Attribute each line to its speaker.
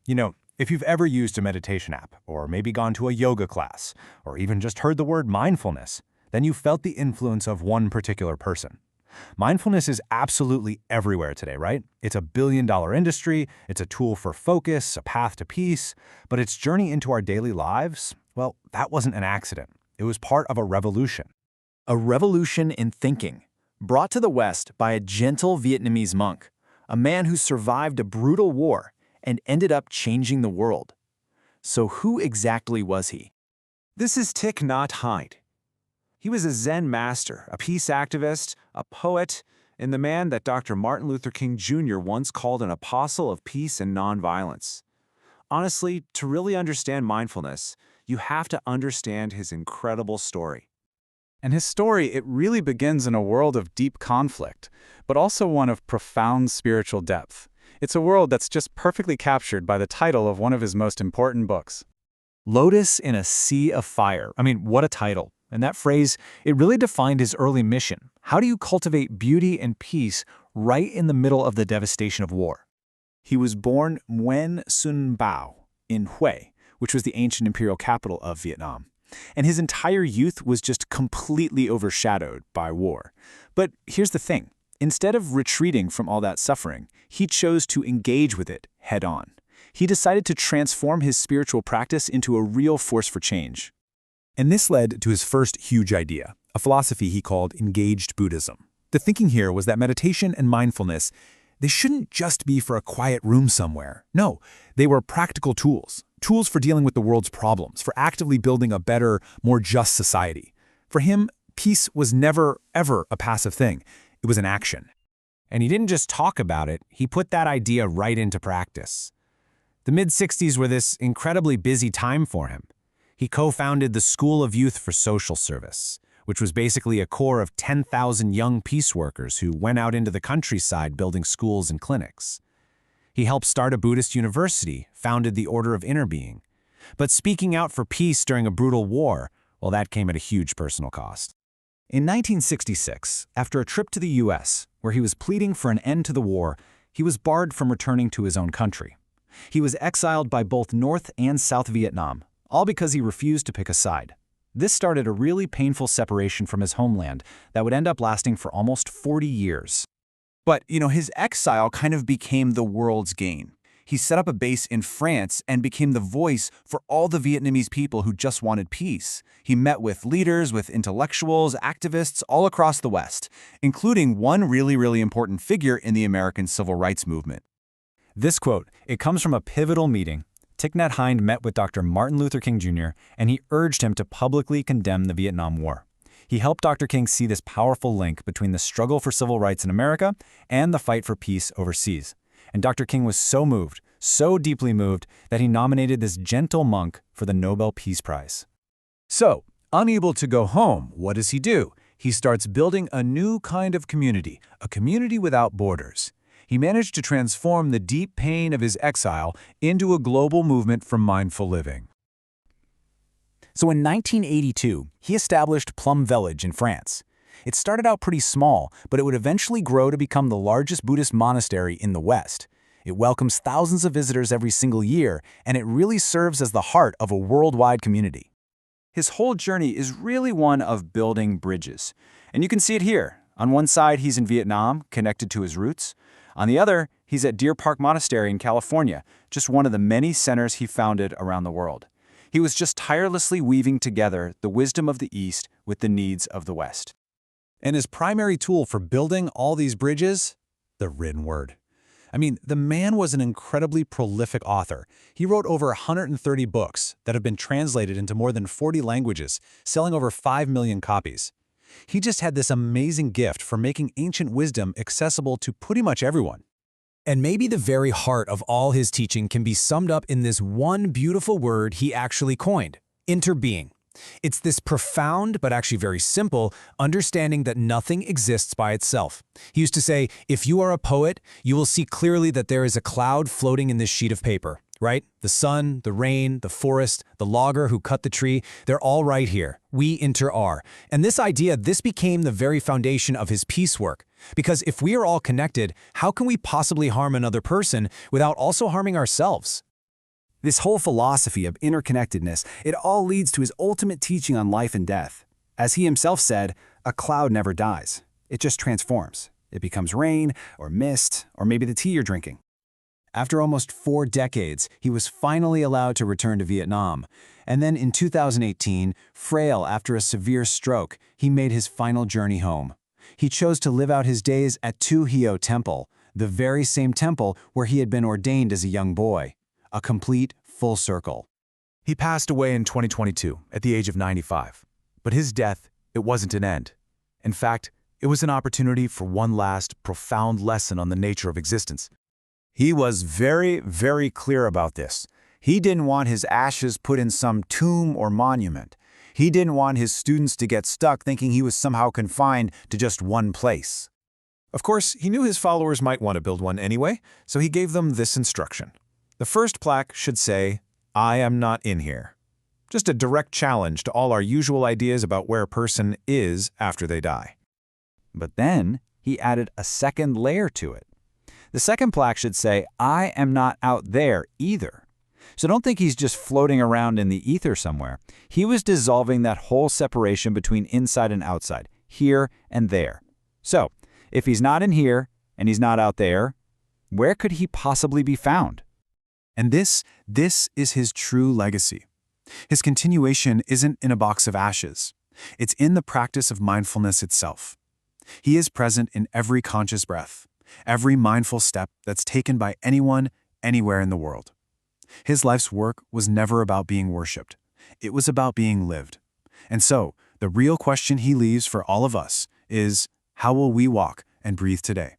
Speaker 1: If you've ever used a meditation app, or maybe gone to a yoga class, or even just heard the word mindfulness, then you felt the influence of one particular person. Mindfulness is absolutely everywhere today, right? It's a billion-dollar industry, it's a tool for focus, a path to peace, but its journey into our daily lives, well, that wasn't an accident. It was part of a revolution.
Speaker 2: A revolution in thinking, brought to the West by a gentle Vietnamese monk, a man who survived a brutal war and ended up changing the world. So who exactly was he?
Speaker 3: This is Thích Nhất Hạnh. He was a Zen master, a peace activist, a poet, and the man that Dr. Martin Luther King Jr. once called an apostle of peace and nonviolence. Honestly, to really understand mindfulness, you have to understand his incredible story.
Speaker 4: And his story, it really begins in a world of deep conflict, but also one of profound spiritual depth. It's a world that's just perfectly captured by the title of one of his most important books.
Speaker 1: Lotus in a Sea of Fire. What a title. And that phrase, it really defined his early mission. How do you cultivate beauty and peace right in the middle of the devastation of war?
Speaker 2: He was born Nguyen Xuân Bao in Hue, which was the ancient imperial capital of Vietnam. And his entire youth was just completely overshadowed by war. But here's the thing. Instead of retreating from all that suffering, he chose to engage with it head-on. He decided to transform his spiritual practice into a real force for change.
Speaker 1: And this led to his first huge idea, a philosophy he called engaged Buddhism. The thinking here was that meditation and mindfulness, they shouldn't just be for a quiet room somewhere. No, they were practical tools for dealing with the world's problems, for actively building a better, more just society. For him, peace was never, ever a passive thing. It was an action. And he didn't just talk about it, he put that idea right into practice. The mid-60s were this incredibly busy time for him. He co-founded the School of Youth for Social Service, which was basically a corps of 10,000 young peace workers who went out into the countryside building schools and clinics. He helped start a Buddhist university, founded the Order of Interbeing. But speaking out for peace during a brutal war, well, that came at a huge personal cost. In 1966, after a trip to the U.S., where he was pleading for an end to the war, he was barred from returning to his own country. He was exiled by both North and South Vietnam, all because he refused to pick a side. This started a really painful separation from his homeland that would end up lasting for almost 40 years.
Speaker 5: But, his exile kind of became the world's gain. He set up a base in France and became the voice for all the Vietnamese people who just wanted peace. He met with leaders, with intellectuals, activists all across the West, including one really, really important figure in the American civil rights movement.
Speaker 1: This quote, it comes from a pivotal meeting. Thích Nhất Hạnh met with Dr. Martin Luther King Jr., and he urged him to publicly condemn the Vietnam War. He helped Dr. King see this powerful link between the struggle for civil rights in America and the fight for peace overseas. And Dr. King was so moved, so deeply moved, that he nominated this gentle monk for the Nobel Peace Prize.
Speaker 5: So, unable to go home, what does he do? He starts building a new kind of community, a community without borders. He managed to transform the deep pain of his exile into a global movement for mindful living.
Speaker 2: So in 1982, he established Plum Village in France. It started out pretty small, but it would eventually grow to become the largest Buddhist monastery in the West. It welcomes thousands of visitors every single year, and it really serves as the heart of a worldwide community. His whole journey is really one of building bridges. And you can see it here. On one side, he's in Vietnam, connected to his roots. On the other, he's at Deer Park Monastery in California, just one of the many centers he founded around the world. He was just tirelessly weaving together the wisdom of the East with the needs of the West.
Speaker 1: And his primary tool for building all these bridges? The written word. The man was an incredibly prolific author. He wrote over 130 books that have been translated into more than 40 languages, selling over 5 million copies. He just had this amazing gift for making ancient wisdom accessible to pretty much everyone. And maybe the very heart of all his teaching can be summed up in this one beautiful word he actually coined, interbeing. It's this profound, but actually very simple, understanding that nothing exists by itself. He used to say, if you are a poet, you will see clearly that there is a cloud floating in this sheet of paper, right? The sun, the rain, the forest, the logger who cut the tree, they're all right here. We inter-are. And this idea, this became the very foundation of his peace work. Because if we are all connected, how can we possibly harm another person without also harming ourselves?
Speaker 5: This whole philosophy of interconnectedness, it all leads to his ultimate teaching on life and death. As he himself said, a cloud never dies. It just transforms. It becomes rain, or mist, or maybe the tea you're drinking. After almost 4 decades, he was finally allowed to return to Vietnam. And then in 2018, frail after a severe stroke, he made his final journey home. He chose to live out his days at Tu Hio Temple, the very same temple where he had been ordained as a young boy. A complete full circle.
Speaker 1: He passed away in 2022 at the age of 95. But his death, it wasn't an end. In fact, it was an opportunity for one last, profound lesson on the nature of existence.
Speaker 3: He was very, very clear about this. He didn't want his ashes put in some tomb or monument. He didn't want his students to get stuck thinking he was somehow confined to just one place.
Speaker 1: Of course, he knew his followers might want to build one anyway, so he gave them this instruction. The first plaque should say, "I am not in here." Just a direct challenge to all our usual ideas about where a person is after they die.
Speaker 3: But then he added a second layer to it. The second plaque should say, "I am not out there either." So don't think he's just floating around in the ether somewhere. He was dissolving that whole separation between inside and outside, here and there. So, if he's not in here and he's not out there, where could he possibly be found?
Speaker 5: And this is his true legacy. His continuation isn't in a box of ashes. It's in the practice of mindfulness itself. He is present in every conscious breath, every mindful step that's taken by anyone, anywhere in the world. His life's work was never about being worshipped. It was about being lived. And so, the real question he leaves for all of us is, how will we walk and breathe today?